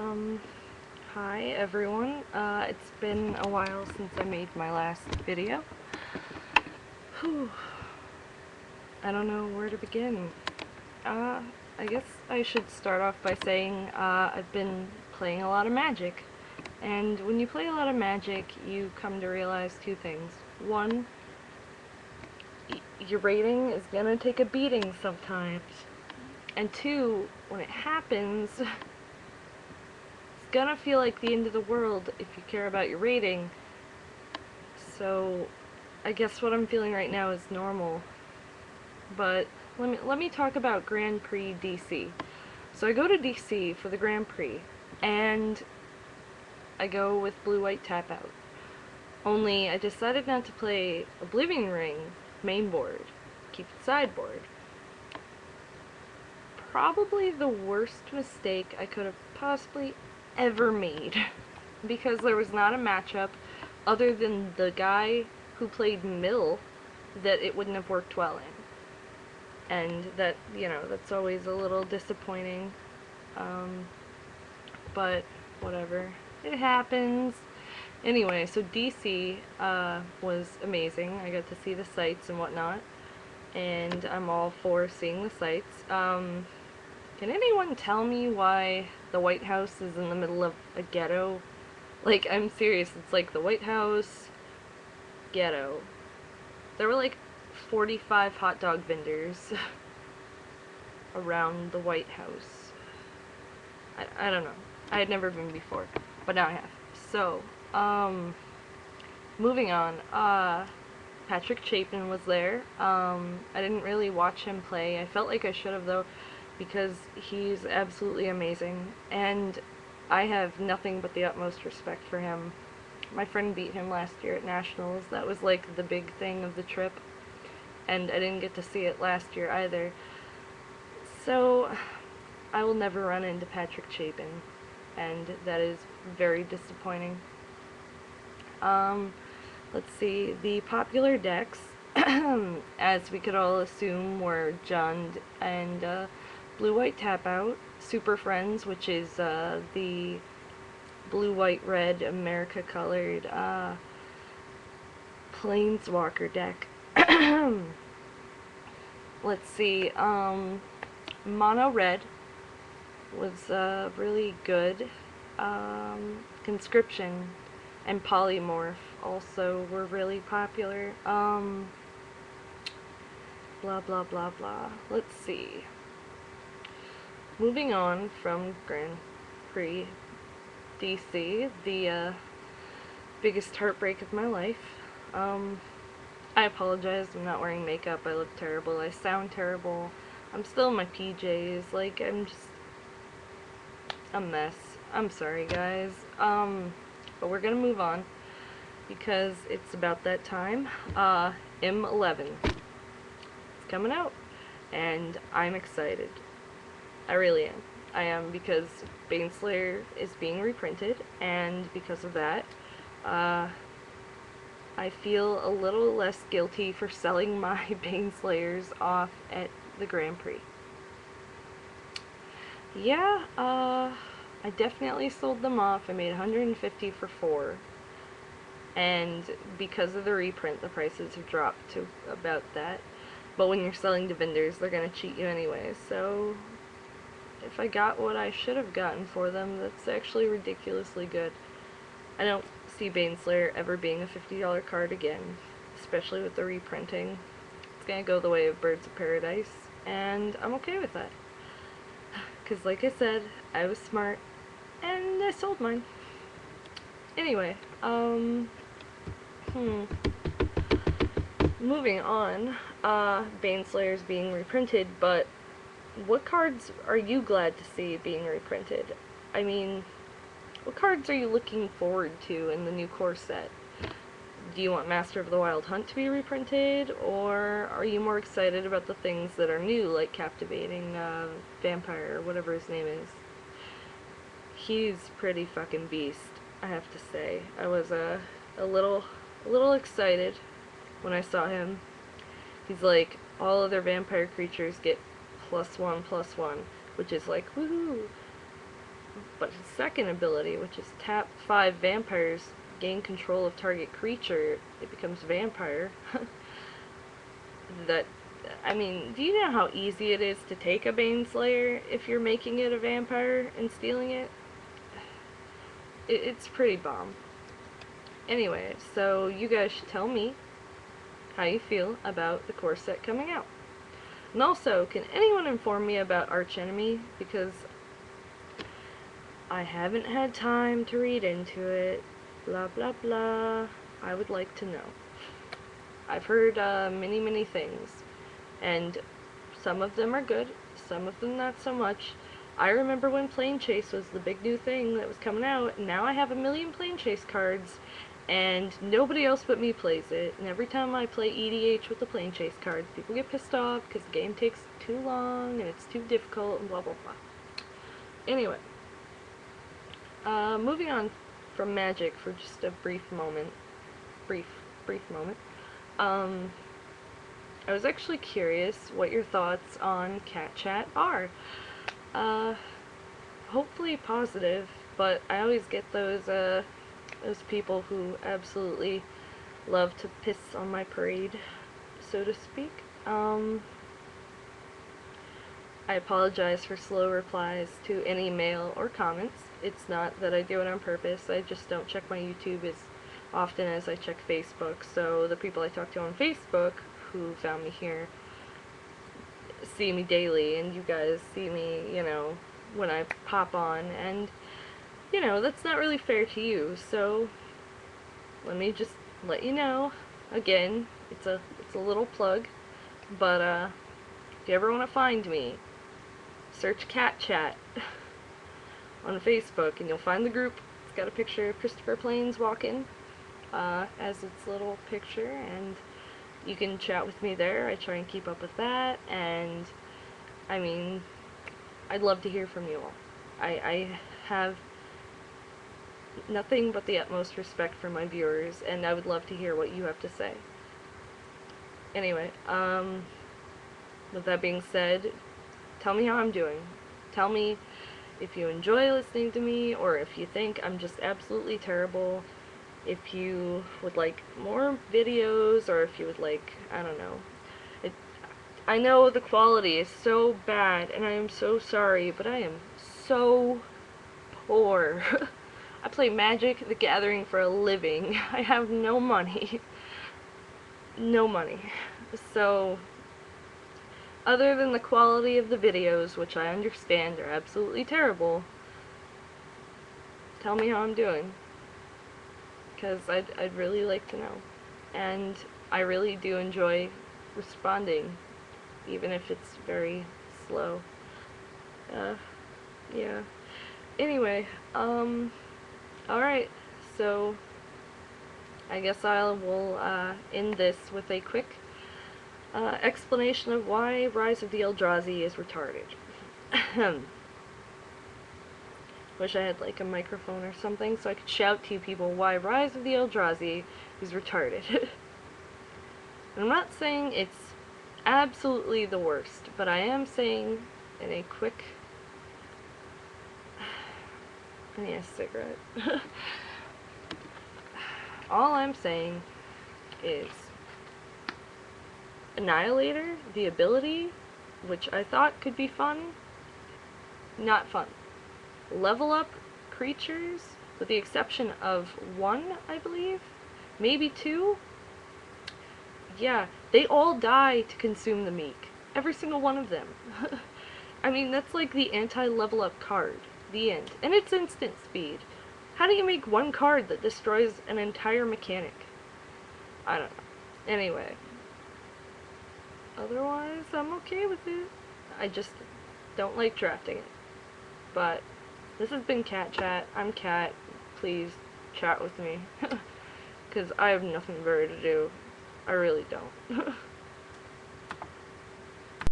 Um, Hi everyone. It's been a while since I made my last video. Whew. I don't know where to begin. I guess I should start off by saying I've been playing a lot of Magic. And when you play a lot of Magic, you come to realize two things. One, your rating is gonna take a beating sometimes. And two, when it happens, it's gonna feel like the end of the world if you care about your rating. So, I guess what I'm feeling right now is normal. But let me talk about Grand Prix DC. So I go to DC for the Grand Prix, and I go with blue-white tap out. Only I decided not to play Oblivion Ring main board, keep it sideboard. Probably the worst mistake I could have possibly ever made, because there was not a matchup other than the guy who played Mill that it wouldn't have worked well in. And that, that's always a little disappointing. But whatever. It happens. Anyway, so DC was amazing. I got to see the sights and whatnot. And I'm all for seeing the sights. Can anyone tell me why the White House is in the middle of a ghetto? Like, I'm serious. It's like the White House, ghetto. There were like 45 hot dog vendors around the White House. I don't know. I had never been before, but now I have. So, moving on. Patrick Chapin was there. I didn't really watch him play. I felt like I should have, though, because he's absolutely amazing, and I have nothing but the utmost respect for him. My friend beat him last year at Nationals. That was like the big thing of the trip, and I didn't get to see it last year either. So I will never run into Patrick Chapin, and that is very disappointing. Let's see, the popular decks, as we could all assume, were Jund and blue-white tap out, Super Friends, which is the blue-white-red America-colored Planeswalker deck. Let's see, Mono Red was really good. Conscription and Polymorph also were really popular. Blah blah blah blah. Let's see. Moving on from Grand Prix DC, the biggest heartbreak of my life. I apologize, I'm not wearing makeup, I look terrible, I sound terrible, I'm still in my PJs, like, I'm just a mess. I'm sorry, guys. But we're gonna move on, because it's about that time. M11. It's coming out, and I'm excited. I really am. I am, because Baneslayer is being reprinted, and because of that, I feel a little less guilty for selling my Baneslayers off at the Grand Prix. Yeah, I definitely sold them off. I made 150 for 4. And because of the reprint, the prices have dropped to about that. But when you're selling to vendors, they're gonna cheat you anyway, so if I got what I should have gotten for them, that's actually ridiculously good. I don't see Baneslayer ever being a $50 card again, especially with the reprinting. It's gonna go the way of Birds of Paradise, and I'm okay with that. Because, like I said, I was smart, and I sold mine. Anyway, moving on, Baneslayer's being reprinted, but what cards are you glad to see being reprinted? I mean, what cards are you looking forward to in the new core set? Do you want Master of the Wild Hunt to be reprinted, or are you more excited about the things that are new, like Captivating Vampire, or whatever his name is? He's pretty fucking beast, I have to say. I was a little excited when I saw him. He's like, all other vampire creatures get +1/+1, which is like, woohoo! But his second ability, which is tap 5 vampires, gain control of target creature, it becomes vampire. That, I mean, do you know how easy it is to take a Baneslayer if you're making it a vampire and stealing it? It's pretty bomb. Anyway, so you guys should tell me how you feel about the core set coming out. And also, can anyone inform me about Archenemy? Because I haven't had time to read into it. Blah blah blah. I would like to know. I've heard many things, and some of them are good, some of them not so much. I remember when Plane Chase was the big new thing that was coming out, and now I have a million Plane Chase cards, and nobody else but me plays it, and every time I play EDH with the Plane Chase cards, people get pissed off because the game takes too long, and it's too difficult, and blah blah blah. Anyway, moving on from Magic for just a brief moment. Brief moment. I was actually curious what your thoughts on Cat Chat are. Hopefully positive, but I always get those people who absolutely love to piss on my parade, so to speak. I apologize for slow replies to any mail or comments. It's not that I do it on purpose, I just don't check my YouTube as often as I check Facebook, so the people I talk to on Facebook who found me here see me daily, and you guys see me, you know, when I pop on, and, you know, that's not really fair to you, so let me just let you know, again, it's a little plug, but, if you ever want to find me, search Cat Chat on Facebook, and you'll find the group. It's got a picture of Christopher Plains walking as its little picture, and you can chat with me there. I try and keep up with that, and I mean, I'd love to hear from you all. I have nothing but the utmost respect for my viewers, and I would love to hear what you have to say. Anyway, with that being said, tell me how I'm doing. Tell me if you enjoy listening to me, or if you think I'm just absolutely terrible. If you would like more videos, or if you would like, I don't know. I know the quality is so bad, and I am so sorry, but I am so poor. I play Magic the Gathering for a living. I have no money. No money. So, other than the quality of the videos, which I understand are absolutely terrible, tell me how I'm doing. Because I'd really like to know. And I really do enjoy responding, even if it's very slow. Yeah. Anyway, alright, so I guess I will end this with a quick explanation of why Rise of the Eldrazi is retarded. Wish I had like a microphone or something so I could shout to you people why Rise of the Eldrazi is retarded. I'm not saying it's absolutely the worst, but I am saying in a quick... I need a cigarette. All I'm saying is Annihilator, the ability, which I thought could be fun, not fun. Level up creatures, with the exception of one, I believe, maybe two. Yeah, they all die to consume the meek. Every single one of them. I mean, that's like the anti-level up card. The end. And it's instant speed. How do you make one card that destroys an entire mechanic? I don't know. Anyway. Otherwise, I'm okay with it. I just don't like drafting it. But this has been Cat Chat. I'm Cat. Please chat with me. Because I have nothing better to do. I really don't.